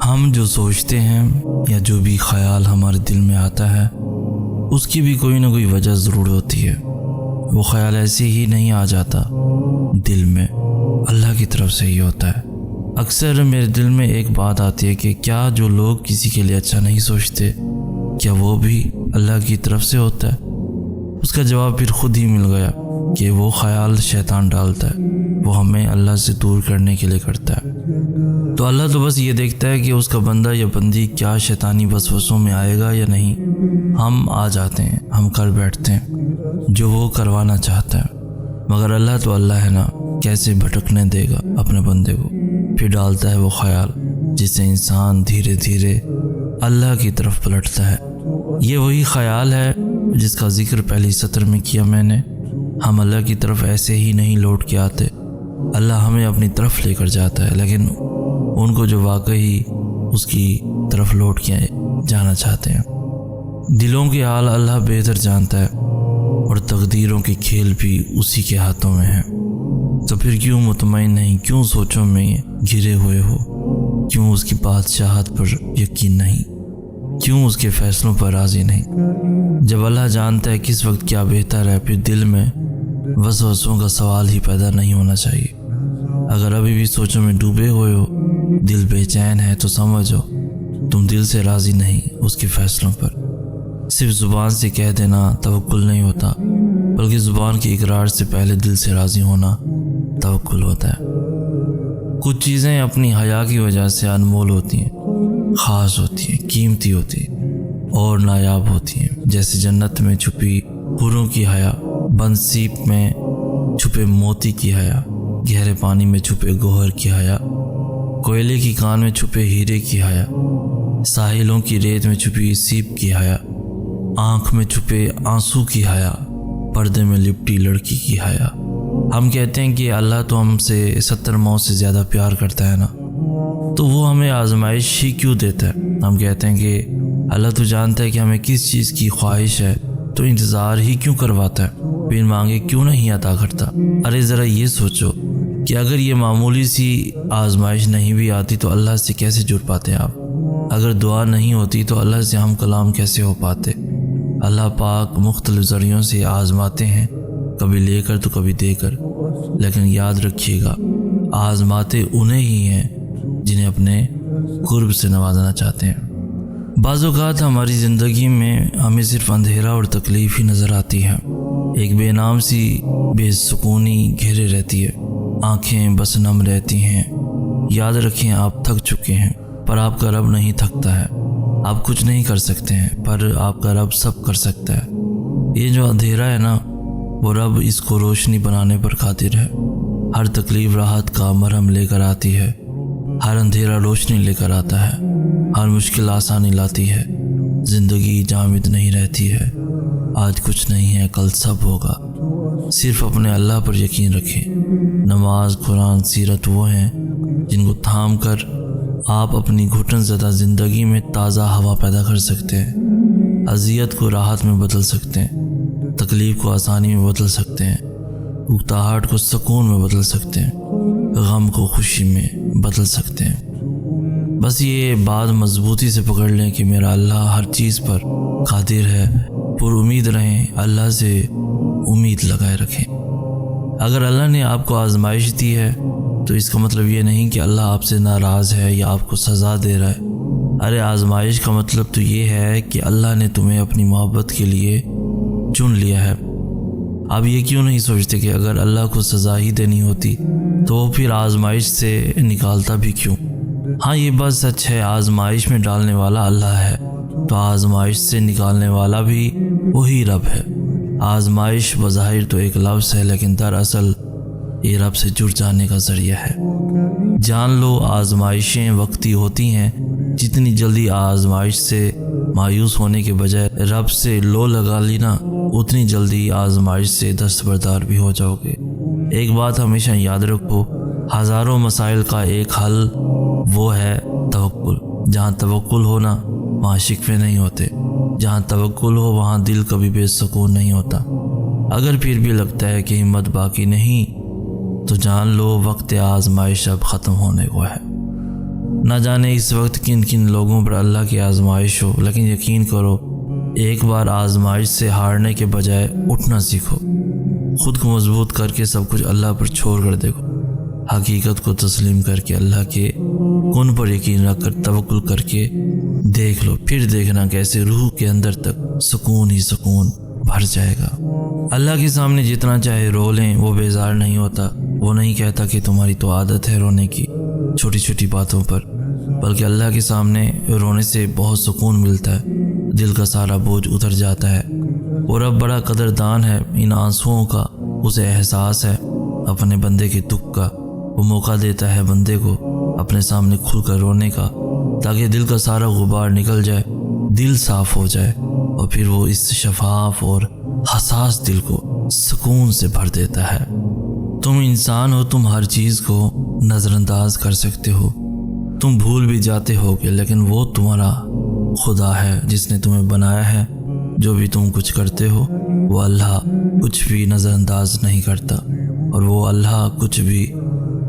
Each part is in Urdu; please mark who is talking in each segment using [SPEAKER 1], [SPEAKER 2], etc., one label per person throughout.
[SPEAKER 1] ہم جو سوچتے ہیں یا جو بھی خیال ہمارے دل میں آتا ہے اس کی بھی کوئی نہ کوئی وجہ ضرور ہوتی ہے۔ وہ خیال ایسے ہی نہیں آ جاتا دل میں، اللہ کی طرف سے ہی ہوتا ہے۔ اکثر میرے دل میں ایک بات آتی ہے کہ کیا جو لوگ کسی کے لیے اچھا نہیں سوچتے کیا وہ بھی اللہ کی طرف سے ہوتا ہے؟ اس کا جواب پھر خود ہی مل گیا کہ وہ خیال شیطان ڈالتا ہے، وہ ہمیں اللہ سے دور کرنے کے لیے کرتا ہے۔ تو اللہ تو بس یہ دیکھتا ہے کہ اس کا بندہ یا بندی کیا شیطانی وسوسوں میں آئے گا یا نہیں۔ ہم آ جاتے ہیں، ہم کر بیٹھتے ہیں جو وہ کروانا چاہتا ہے، مگر اللہ تو اللہ ہے نا، کیسے بھٹکنے دے گا اپنے بندے کو؟ پھر ڈالتا ہے وہ خیال جس سے انسان دھیرے دھیرے اللہ کی طرف پلٹتا ہے۔ یہ وہی خیال ہے جس کا ذکر پہلی سطر میں کیا میں نے۔ ہم اللہ کی طرف ایسے ہی نہیں لوٹ کے آتے، اللہ ہمیں اپنی طرف لے کر جاتا ہے، لیکن ان کو جو واقعی اس کی طرف لوٹ کے جانا چاہتے ہیں۔ دلوں کے حال اللہ بہتر جانتا ہے اور تقدیروں کے کھیل بھی اسی کے ہاتھوں میں ہیں۔ تو پھر کیوں مطمئن نہیں، کیوں سوچوں میں گھرے ہوئے ہو، کیوں اس کی بادشاہت پر یقین نہیں، کیوں اس کے فیصلوں پر راضی نہیں؟ جب اللہ جانتا ہے کس وقت کیا بہتر ہے، پھر دل میں وسوسوں کا سوال ہی پیدا نہیں ہونا چاہیے۔ اگر ابھی بھی سوچوں میں ڈوبے ہوئے ہو، دل بے چین ہے، تو سمجھو تم دل سے راضی نہیں اس کے فیصلوں پر۔ صرف زبان سے کہہ دینا توکل نہیں ہوتا، بلکہ زبان کے اقرار سے پہلے دل سے راضی ہونا توکل ہوتا ہے۔ کچھ چیزیں اپنی حیا کی وجہ سے انمول ہوتی ہیں، خاص ہوتی ہیں، قیمتی ہوتی ہیں اور نایاب ہوتی ہیں، جیسے جنت میں چھپی حوروں کی حیا، بند سیپ میں چھپے موتی کی حیا، گہرے پانی میں چھپے گوہر کی حیا، کوئلے کی کان میں چھپے ہیرے کی حیا، ساحلوں کی ریت میں چھپی سیپ کی حیا، آنکھ میں چھپے آنسو کی حیا، پردے میں لپٹی لڑکی کی حیا۔ ہم کہتے ہیں کہ اللہ تو ہم سے 70 ماؤں سے زیادہ پیار کرتا ہے نا، تو وہ ہمیں آزمائش ہی کیوں دیتا ہے؟ ہم کہتے ہیں کہ اللہ تو جانتا ہے کہ ہمیں کس چیز کی خواہش ہے، تو انتظار ہی کیوں کرواتا ہے، بن مانگے کیوں نہیں عطا کرتا؟ ارے ذرا یہ سوچو کہ اگر یہ معمولی سی آزمائش نہیں بھی آتی تو اللہ سے کیسے جڑ پاتے آپ؟ اگر دعا نہیں ہوتی تو اللہ سے ہم کلام کیسے ہو پاتے؟ اللہ پاک مختلف ذریعوں سے آزماتے ہیں، کبھی لے کر تو کبھی دے کر، لیکن یاد رکھیے گا آزماتے انہیں ہی ہیں جنہیں اپنے قرب سے نوازنا چاہتے ہیں۔ بعض اوقات ہماری زندگی میں ہمیں صرف اندھیرا اور تکلیف ہی نظر آتی ہے، ایک بے نام سی بے سکونی گھیرے رہتی ہے، آنکھیں بس نم رہتی ہیں۔ یاد رکھیں آپ تھک چکے ہیں، پر آپ کا رب نہیں تھکتا ہے۔ آپ کچھ نہیں کر سکتے ہیں، پر آپ کا رب سب کر سکتا ہے۔ یہ جو اندھیرا ہے نا، وہ رب اس کو روشنی بنانے پر قادر ہے۔ ہر تکلیف راحت کا مرہم لے کر آتی ہے، ہر اندھیرا روشنی لے کر آتا ہے، ہر مشکل آسانی لاتی ہے۔ زندگی جامد نہیں رہتی ہے، آج کچھ نہیں ہے کل سب ہوگا۔ صرف اپنے اللہ پر یقین رکھیں۔ نماز، قرآن، سیرت وہ ہیں جن کو تھام کر آپ اپنی گھٹن زدہ زندگی میں تازہ ہوا پیدا کر سکتے ہیں، اذیت کو راحت میں بدل سکتے ہیں، تکلیف کو آسانی میں بدل سکتے ہیں، اکتاہٹ کو سکون میں بدل سکتے ہیں، غم کو خوشی میں بدل سکتے ہیں۔ بس یہ بات مضبوطی سے پکڑ لیں کہ میرا اللہ ہر چیز پر قادر ہے۔ پر امید رہیں، اللہ سے امید لگائے رکھیں۔ اگر اللہ نے آپ کو آزمائش دی ہے تو اس کا مطلب یہ نہیں کہ اللہ آپ سے ناراض ہے یا آپ کو سزا دے رہا ہے۔ ارے آزمائش کا مطلب تو یہ ہے کہ اللہ نے تمہیں اپنی محبت کے لیے چن لیا ہے۔ آپ یہ کیوں نہیں سوچتے کہ اگر اللہ کو سزا ہی دینی ہوتی تو وہ پھر آزمائش سے نکالتا بھی کیوں؟ ہاں یہ بات سچ ہے، آزمائش میں ڈالنے والا اللہ ہے، تو آزمائش سے نکالنے والا بھی وہی رب ہے۔ آزمائش بظاہر تو ایک لفظ ہے، لیکن دراصل یہ رب سے جڑ جانے کا ذریعہ ہے۔ جان لو آزمائشیں وقتی ہوتی ہیں، جتنی جلدی آزمائش سے مایوس ہونے کے بجائے رب سے لو لگا لینا، اتنی جلدی آزمائش سے دستبردار بھی ہو جاؤ گے۔ ایک بات ہمیشہ یاد رکھو، ہزاروں مسائل کا ایک حل وہ ہے توکل۔ جہاں توکل ہو نا، وہاں شکوے نہیں ہوتے، جہاں توکل ہو وہاں دل کبھی بے سکون نہیں ہوتا۔ اگر پھر بھی لگتا ہے کہ ہمت باقی نہیں، تو جان لو وقت آزمائش اب ختم ہونے کو ہے۔ نہ جانے اس وقت کن کن لوگوں پر اللہ کی آزمائش ہو، لیکن یقین کرو ایک بار آزمائش سے ہارنے کے بجائے اٹھنا سیکھو، خود کو مضبوط کر کے سب کچھ اللہ پر چھوڑ کر دیکھو، حقیقت کو تسلیم کر کے اللہ کے کن پر یقین رکھ کر توکل کر کے دیکھ لو، پھر دیکھنا کیسے روح کے اندر تک سکون ہی سکون بھر جائے گا۔ اللہ کے سامنے جتنا چاہے رو لیں وہ بیزار نہیں ہوتا، وہ نہیں کہتا کہ تمہاری تو عادت ہے رونے کی چھوٹی چھوٹی باتوں پر، بلکہ اللہ کے سامنے رونے سے بہت سکون ملتا ہے، دل کا سارا بوجھ اتر جاتا ہے۔ وہ رب بڑا قدردان ہے، ان آنسوؤں کا اسے احساس ہے، اپنے بندے کے دکھ کا۔ وہ موقع دیتا ہے بندے کو اپنے سامنے کھل کر رونے کا، تاکہ دل کا سارا غبار نکل جائے، دل صاف ہو جائے، اور پھر وہ اس شفاف اور حساس دل کو سکون سے بھر دیتا ہے۔ تم انسان ہو، تم ہر چیز کو نظر انداز کر سکتے ہو، تم بھول بھی جاتے ہوگے، لیکن وہ تمہارا خدا ہے جس نے تمہیں بنایا ہے۔ جو بھی تم کچھ کرتے ہو وہ اللہ کچھ بھی نظر انداز نہیں کرتا، اور وہ اللہ کچھ بھی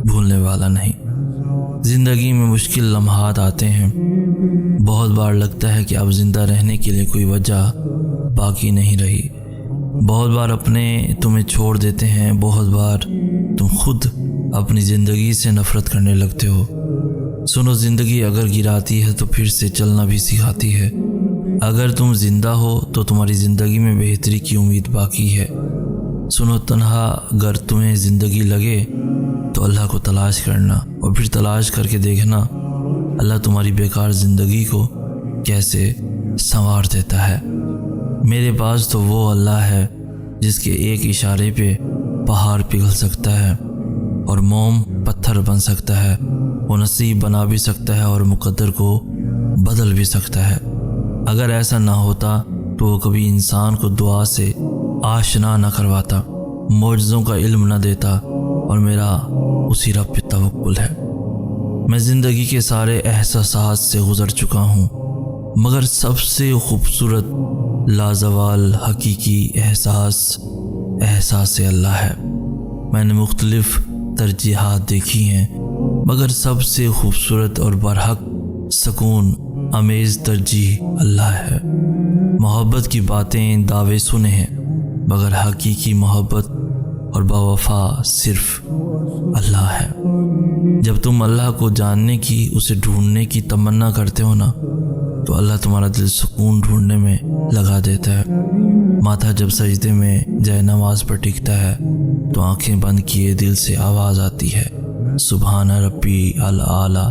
[SPEAKER 1] بھولنے والا نہیں۔ زندگی میں مشکل لمحات آتے ہیں، بہت بار لگتا ہے کہ اب زندہ رہنے کے لیے کوئی وجہ باقی نہیں رہی، بہت بار اپنے تمہیں چھوڑ دیتے ہیں، بہت بار تم خود اپنی زندگی سے نفرت کرنے لگتے ہو۔ سنو، زندگی اگر گراتی ہے تو پھر سے چلنا بھی سکھاتی ہے۔ اگر تم زندہ ہو تو تمہاری زندگی میں بہتری کی امید باقی ہے۔ سنو، تنہا اگر تمہیں زندگی لگے تو اللہ کو تلاش کرنا، اور پھر تلاش کر کے دیکھنا اللہ تمہاری بیکار زندگی کو کیسے سنوار دیتا ہے۔ میرے پاس تو وہ اللہ ہے جس کے ایک اشارے پہ پہاڑ پگھل سکتا ہے اور موم پتھر بن سکتا ہے، وہ نصیب بنا بھی سکتا ہے اور مقدر کو بدل بھی سکتا ہے۔ اگر ایسا نہ ہوتا تو وہ کبھی انسان کو دعا سے آشنا نہ کرواتا، معجزوں کا علم نہ دیتا، اور میرا اسی رب پہ توکل ہے۔ میں زندگی کے سارے احساسات سے گزر چکا ہوں، مگر سب سے خوبصورت لازوال حقیقی احساس اللہ ہے۔ میں نے مختلف ترجیحات دیکھی ہیں، مگر سب سے خوبصورت اور برحق سکون امیز ترجیح اللہ ہے۔ محبت کی باتیں دعوے سنے ہیں، مگر حقیقی محبت اور باوفا صرف اللہ ہے۔ جب تم اللہ کو جاننے کی، اسے ڈھونڈنے کی تمنا کرتے ہو نا، تو اللہ تمہارا دل سکون ڈھونڈنے میں لگا دیتا ہے۔ ماتھا جب سجدے میں جائے نماز پر ٹکتا ہے تو آنکھیں بند کیے دل سے آواز آتی ہے، سبحان ربی الاعلی۔